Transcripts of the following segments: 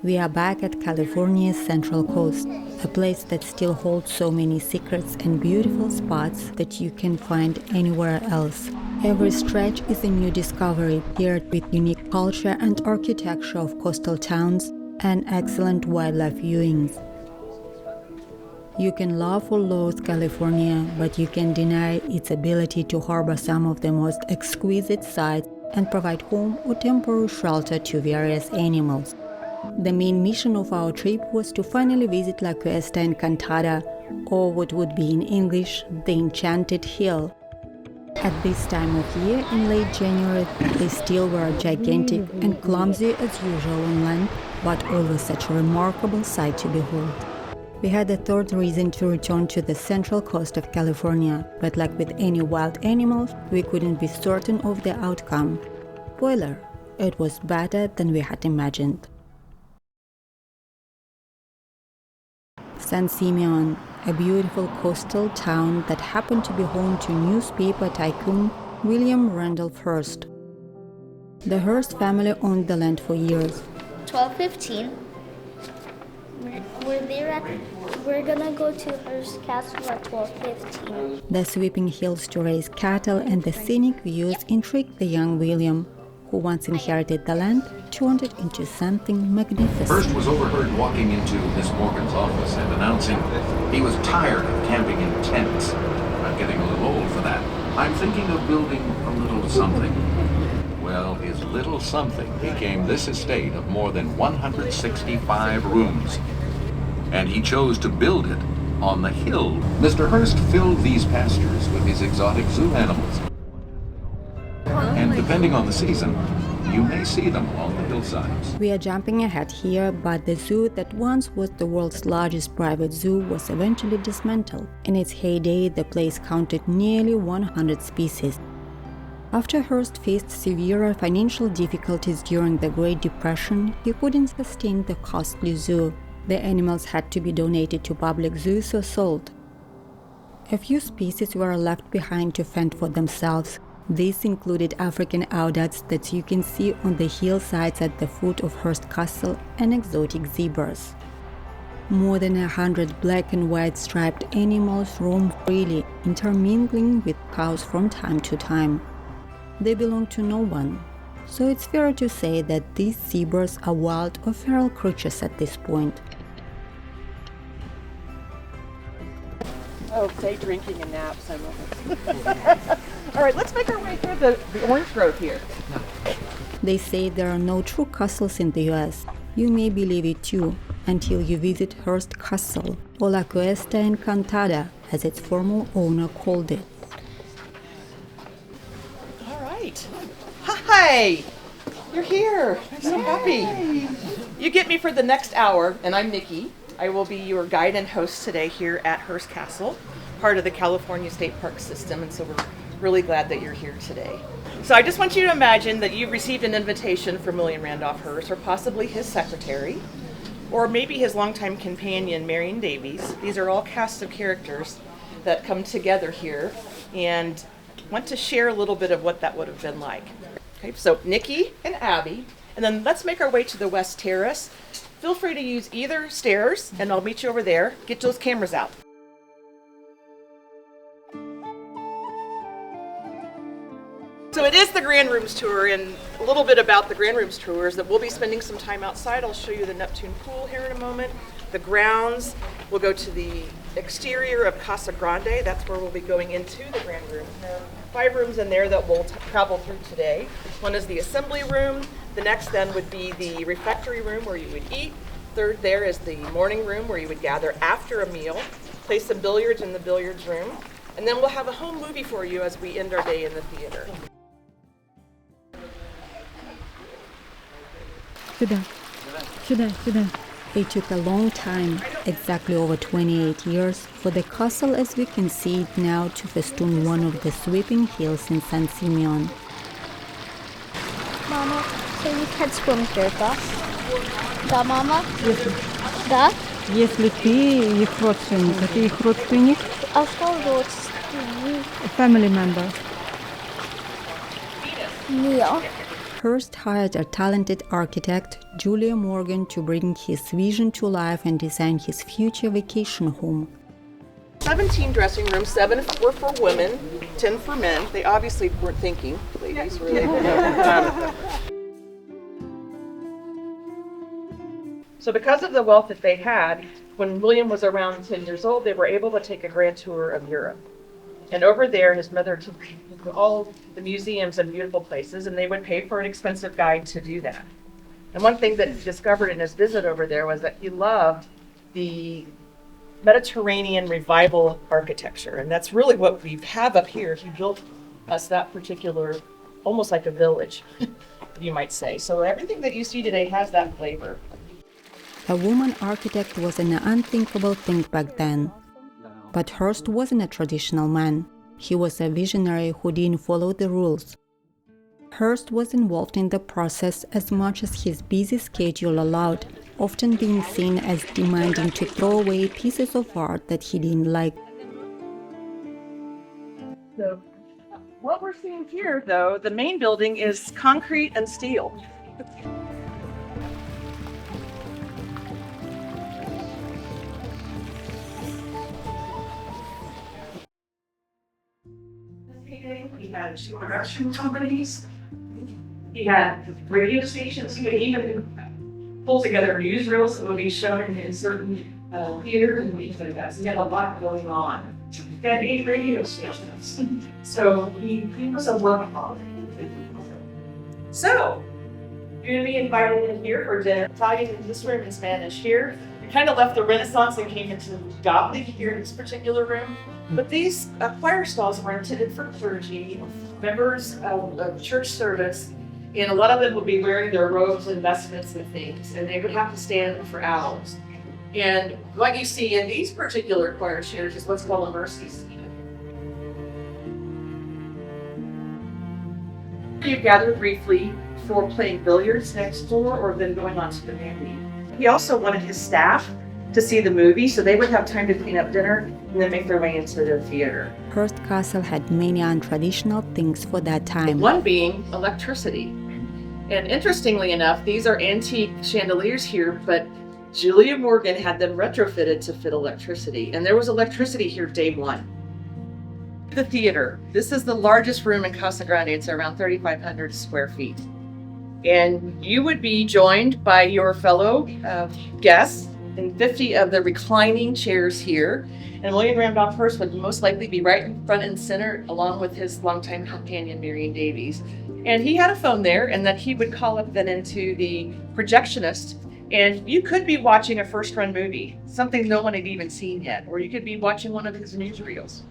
We are back at California's Central Coast, a place that still holds so many secrets and beautiful spots that you can find anywhere else. Every stretch is a new discovery, paired with unique culture and architecture of coastal towns and excellent wildlife viewings. You can love or loathe California, but you can deny its ability to harbor some of the most exquisite sights and provide home or temporary shelter to various animals. The main mission of our trip was to finally visit La Cuesta Encantada, or what would be in English, the Enchanted Hill. At this time of year, in late January, they still were gigantic and clumsy as usual on land, but always such a remarkable sight to behold. We had a third reason to return to the central coast of California, but like with any wild animals, we couldn't be certain of the outcome. Spoiler, it was better than we had imagined. San Simeon, a beautiful coastal town that happened to be home to newspaper tycoon William Randolph Hearst. The Hearst family owned the land for years. 12:15. We're gonna go to Hearst Castle at 12:15. The sweeping hills to raise cattle and the scenic views intrigued the young William, who once inherited the land, turned it into something magnificent. Hearst was overheard walking into Miss Morgan's office and announcing he was tired of camping in tents. I'm getting a little old for that. I'm thinking of building a little something. Well, his little something became this estate of more than 165 rooms. And he chose to build it on the hill. Mr. Hearst filled these pastures with his exotic zoo animals. And depending on the season, you may see them along the hillsides. We are jumping ahead here, but the zoo that once was the world's largest private zoo was eventually dismantled. In its heyday, the place counted nearly 100 species. After Hearst faced severe financial difficulties during the Great Depression, he couldn't sustain the costly zoo. The animals had to be donated to public zoos or sold. A few species were left behind to fend for themselves. These included African aoudads that you can see on the hillsides at the foot of Hearst Castle and exotic zebras. More than 100 black and white striped animals roam freely, intermingling with cows from time to time. They belong to no one, so it's fair to say that these zebras are wild or feral creatures at this point. Oh, day drinking and naps, I love it. All right, let's make our way through the orange grove here. They say there are no true castles in the US. You may believe it too, until you visit Hearst Castle, or La Cuesta Encantada, as its former owner called it. All right. Hi! You're here. I'm so happy. You get me for the next hour, and I'm Nikki. I will be your guide and host today here at Hearst Castle, part of the California State Park system, and so we're really glad that you're here today. So I just want you to imagine that you've received an invitation from William Randolph Hearst, or possibly his secretary, or maybe his longtime companion, Marion Davies. These are all casts of characters that come together here and want to share a little bit of what that would have been like. Okay, so Nikki and Abby, and then let's make our way to the West Terrace. Feel free to use either stairs, and I'll meet you over there. Get those cameras out. So it is the Grand Rooms tour, and a little bit about the Grand Rooms tour is that we'll be spending some time outside. I'll show you the Neptune pool here in a moment. The grounds, we'll go to the exterior of Casa Grande. That's where we'll be going into the Grand Rooms. There are 5 rooms in there that we'll travel through today. One is the assembly room. The next then would be the refectory room where you would eat. Third there is the morning room where you would gather after a meal, play some billiards in the billiards room, and then we'll have a home movie for you as we end our day in the theater. It took a long time, exactly over 28 years, for the castle as we can see it now to festoon one of the sweeping hills in San Simeon. Mama, so you can swim here, да? Да, мама? Да? Если ты их родственник, а ты их родственник? А что родственник? Family member. Нет. Hearst hired a talented architect, Julia Morgan, to bring his vision to life and design his future vacation home. 17 dressing rooms, 7 were for women, 10 for men. They obviously weren't thinking, ladies, really. So because of the wealth that they had, when William was around 10 years old, they were able to take a grand tour of Europe. And over there, his mother took him to all the museums and beautiful places, and they would pay for an expensive guide to do that. And one thing that he discovered in his visit over there was that he loved the Mediterranean revival architecture. And that's really what we have up here. He built us that particular, almost like a village, you might say. So everything that you see today has that flavor. A woman architect was an unthinkable thing back then. But Hearst wasn't a traditional man. He was a visionary who didn't follow the rules. Hearst was involved in the process as much as his busy schedule allowed, often being seen as demanding to throw away pieces of art that he didn't like. So what we're seeing here, though, the main building is concrete and steel. He had production companies. He had radio stations. He would even pull together newsreels that would be shown in certain theaters and things like that. So he had a lot going on. He had 8 radio stations. So he was a workaholic. So you're going to be invited in here for dinner. Italian in this room and Spanish here. We kind of left the Renaissance and came into Gothic here in this particular room. But these choir stalls were intended for clergy, members of church service, and a lot of them would be wearing their robes and vestments and things, and they would have to stand for hours. And what you see in these particular choir chairs is what's called a mercy seat. You gather briefly for playing billiards next door or then going on to the movie. He also wanted his staff to see the movie, so they would have time to clean up dinner and then make their way into the theater. Hearst Castle had many untraditional things for that time. One being electricity. And interestingly enough, these are antique chandeliers here, but Julia Morgan had them retrofitted to fit electricity. And there was electricity here day one. The theater. This is the largest room in Casa Grande. It's around 3,500 square feet. And you would be joined by your fellow guests in 50 of the reclining chairs here. And William Randolph Hearst would most likely be right in front and center, along with his longtime companion, Marion Davies. And he had a phone there, and that he would call up then into the projectionist. And you could be watching a first-run movie, something no one had even seen yet, or you could be watching one of his newsreels.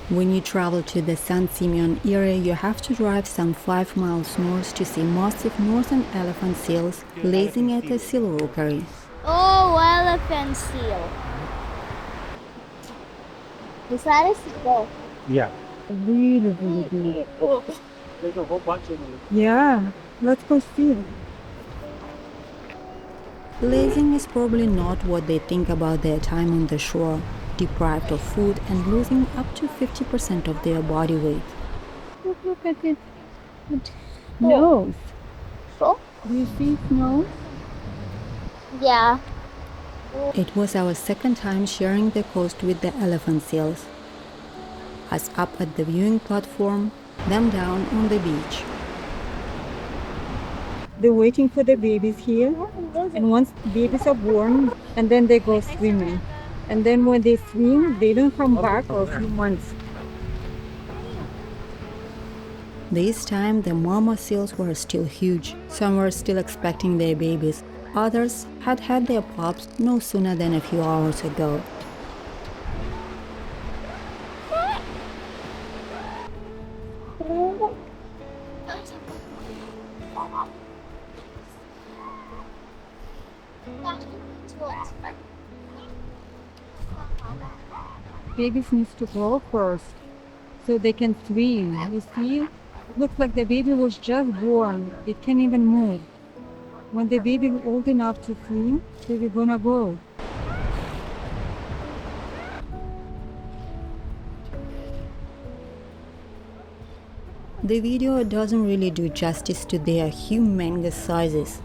When you travel to the San Simeon area, you have to drive some 5 miles north to see massive northern elephant seals lazing at a seal rookery. Oh, elephant seal. Is that a seal? Yeah. Really, really big. There's a whole bunch of them. Yeah, let's go see. Lazing is probably not what they think about their time on the shore, deprived of food and losing up to 50% of their body weight. Look at it. Nose. Oh? Do you see its nose? Yeah. It was our second time sharing the coast with the elephant seals. Us up at the viewing platform, them down on the beach. They're waiting for the babies here, and once the babies are born, and then they go swimming. And then when they swim, they don't come back for a few months. This time, the mama seals were still huge. Some were still expecting their babies. Others had had their pups no sooner than a few hours ago. Babies need to grow first, so they can swim. You see, looks like the baby was just born. It can't even move. When the baby is old enough to swim, they're gonna go. The video doesn't really do justice to their humongous sizes.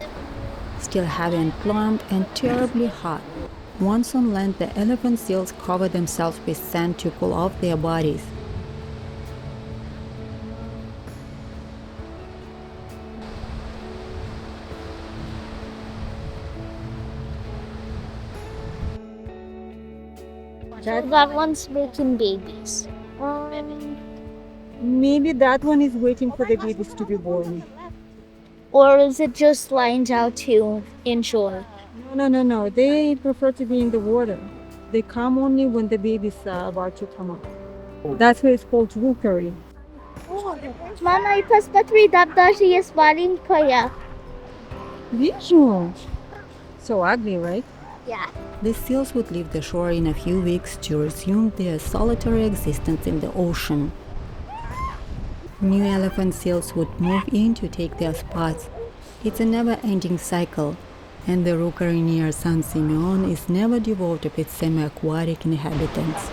Still heavy and plump and terribly hot. Once on land, the elephant seals cover themselves with sand to cool off their bodies. That one's making babies. Maybe that one is waiting for the babies to be born. Or is it just lying out to inshore? No. They prefer to be in the water. They come only when the babies are about to come up. That's why it's called rookery. Mama, ipas patri dabdashi is baling kaya. Visual. So ugly, right? Yeah. The seals would leave the shore in a few weeks to resume their solitary existence in the ocean. New elephant seals would move in to take their spots. It's a never-ending cycle, and the rookery near San Simeon is never devoid of its semi-aquatic inhabitants.